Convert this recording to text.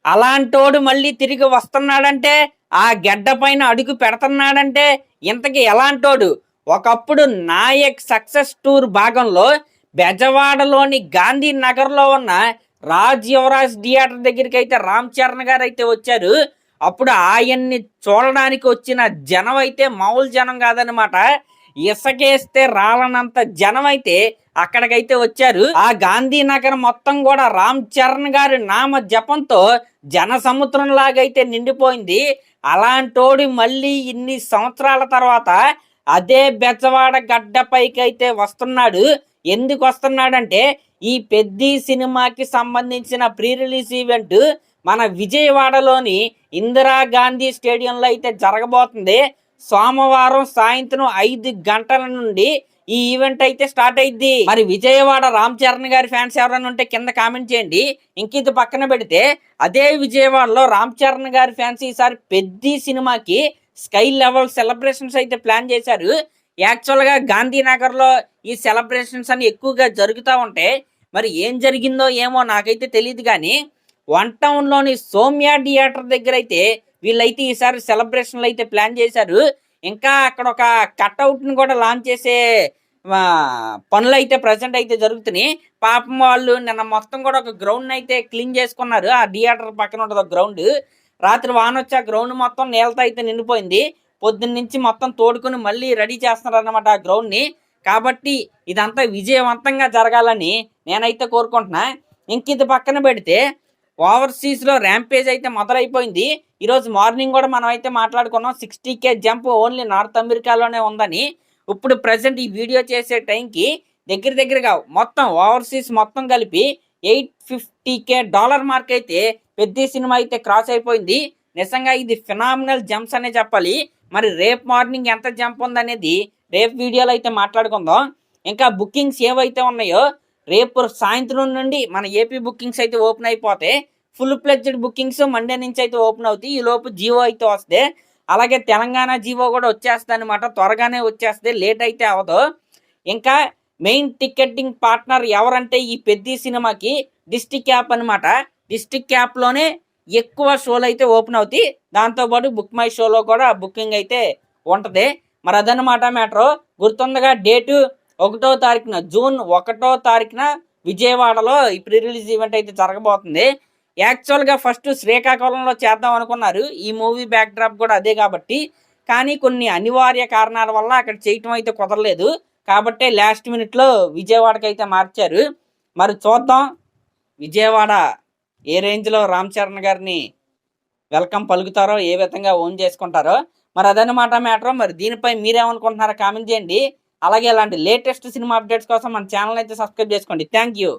అలాంటోడు మళ్ళీ తిరిగి వస్తున్నాడంటే, ఆ గెడ్డ పైన అడుగు పెడుతున్నాడంటే ఇంతకీ ఎలాంటోడు? ఒకప్పుడు నాయక్ సక్సెస్ టూర్ భాగంలో బెజవాడలోని గాంధీ నగర్లో ఉన్న రాజ్ యువరాజ్ థియేటర్ దగ్గరికి అయితే రామ్ చరణ్ గారు అయితే వచ్చారు. అప్పుడు ఆయన్ని చూడడానికి వచ్చిన జనం అయితే మామూలు జనం కాదనమాట. ఇసకేస్తే రాలనంత జనం అయితే అక్కడికైతే వచ్చారు. ఆ గాంధీనగర్ మొత్తం కూడా రామ్ చరణ్ గారి నామ జపంతో జన సముద్రం లాగైతే నిండిపోయింది. అలాంటోడి మళ్ళీ ఇన్ని సంవత్సరాల తర్వాత అదే బెజవాడ గడ్డపైకి అయితే వస్తున్నాడు. ఎందుకు వస్తున్నాడంటే ఈ పెద్ది సినిమాకి సంబంధించిన ప్రీ రిలీజ్ ఈవెంట్ మన విజయవాడలోని ఇందిరాగాంధీ స్టేడియంలో అయితే జరగబోతుంది. సోమవారం సాయంత్రం 5 గంటల నుండి ఈ ఈవెంట్ అయితే స్టార్ట్ అయింది. మరి విజయవాడ రామ్ చరణ్ గారి ఫ్యాన్స్ ఎవరైనా ఉంటే కింద కామెంట్ చేయండి. ఇంక ఇది పక్కన పెడితే అదే విజయవాడలో రామ్ చరణ్ గారి ఫ్యాన్స్ ఈసారి పెద్ది సినిమాకి స్కై లెవెల్ సెలబ్రేషన్స్ అయితే ప్లాన్ చేశారు. యాక్చువల్గా గాంధీనగర్లో ఈ సెలబ్రేషన్స్ అని ఎక్కువగా జరుగుతూ ఉంటాయి. మరి ఏం జరిగిందో ఏమో నాకైతే తెలియదు, కానీ 1 టౌన్లోని సౌమ్య థియేటర్ దగ్గర అయితే వీళ్ళైతే ఈసారి సెలబ్రేషన్లు అయితే ప్లాన్ చేశారు. ఇంకా అక్కడ ఒక కట్అవుట్ని కూడా లాంచ్ చేసే పనులు అయితే ప్రజెంట్ అయితే జరుగుతున్నాయి. పాపం వాళ్ళు నిన్న మొత్తం కూడా ఒక గ్రౌండ్ అయితే క్లీన్ చేసుకున్నారు. ఆ థియేటర్ పక్కన ఉంటుంది ఒక గ్రౌండ్. రాత్రి వాన వచ్చి ఆ గ్రౌండ్ మొత్తం నీళ్ళతో అయితే నిండిపోయింది. పొద్దున్న నుంచి మొత్తం తోడుకుని మళ్ళీ రెడీ చేస్తున్నారు అన్నమాట ఆ గ్రౌండ్ని. కాబట్టి ఇదంతా విజయవంతంగా జరగాలని నేనైతే కోరుకుంటున్నా. ఇంక ఇది పక్కన పెడితే ఓవర్సీస్లో ర్యాంపేజ్ అయితే మొదలైపోయింది. ఈరోజు మార్నింగ్ కూడా మనం అయితే మాట్లాడుకున్నాం 60K జంప్ ఓన్లీ నార్త్ అమెరికాలోనే ఉందని. ఇప్పుడు ప్రజెంట్ ఈ వీడియో చేసే టైంకి దగ్గరగా మొత్తం ఓవర్సీస్ మొత్తం కలిపి $850K మార్క్ అయితే పెద్ద సినిమా అయితే క్రాస్ అయిపోయింది. నిజంగా ఇది ఫినామినల్ జంప్స్ అనే చెప్పాలి. మరి రేపు మార్నింగ్ ఎంత జంప్ ఉందనేది రేపు వీడియోలో అయితే మాట్లాడుకుందాం. ఇంకా బుకింగ్స్ ఏవైతే ఉన్నాయో రేపు సాయంత్రం నుండి మన ఏపీ బుకింగ్స్ అయితే ఓపెన్ అయిపోతే ఫుల్ ప్లెడ్జ్డ్ బుకింగ్స్ మండే నుంచి అయితే ఓపెన్ అవుతాయి. ఈ లోపు జియో అయితే వస్తే, అలాగే తెలంగాణ జియో కూడా వచ్చేస్తుంది అనమాట. త్వరగానే వచ్చేస్తుంది, లేట్ అయితే అవ్వదు. ఇంకా మెయిన్ టికెటింగ్ పార్ట్నర్ ఎవరంటే ఈ పెద్ద సినిమాకి డిస్ట్రిక్ట్ యాప్ అనమాట. డిస్ట్రిక్ట్ యాప్లోనే ఎక్కువ షోలు అయితే ఓపెన్ అవుతాయి. దాంతోపాటు బుక్ మై షోలో కూడా బుకింగ్ అయితే ఉంటుంది. మరి అదనమాట మ్యాటర్. గుర్తుండగా డేటు 1వ తారీఖున జూన్ 1వ తారీఖున విజయవాడలో ఈ ప్రీ రిలీజ్ ఈవెంట్ అయితే జరగబోతుంది. యాక్చువల్గా ఫస్ట్ శ్రీకాకుళంలో చేద్దాం అనుకున్నారు. ఈ మూవీ బ్యాక్ డ్రాప్ కూడా అదే కాబట్టి, కానీ కొన్ని అనివార్య కారణాల వల్ల అక్కడ చేయటం అయితే కుదరలేదు. కాబట్టి లాస్ట్ మినిట్లో విజయవాడకి అయితే మార్చారు. మరి చూద్దాం విజయవాడ ఏ రేంజ్లో రామ్ చరణ్ గారిని వెల్కమ్ పలుకుతారో, ఏ విధంగా ఓన్ చేసుకుంటారో. మరి అదనమాట మ్యాటర్. మరి దీనిపై మీరేమనుకుంటున్నారో కామెంట్ చేయండి. అలాగే ఇలాంటి లేటెస్ట్ సినిమా అప్డేట్స్ కోసం మన ఛానల్ అయితే సబ్స్క్రైబ్ చేసుకోండి. Thank you.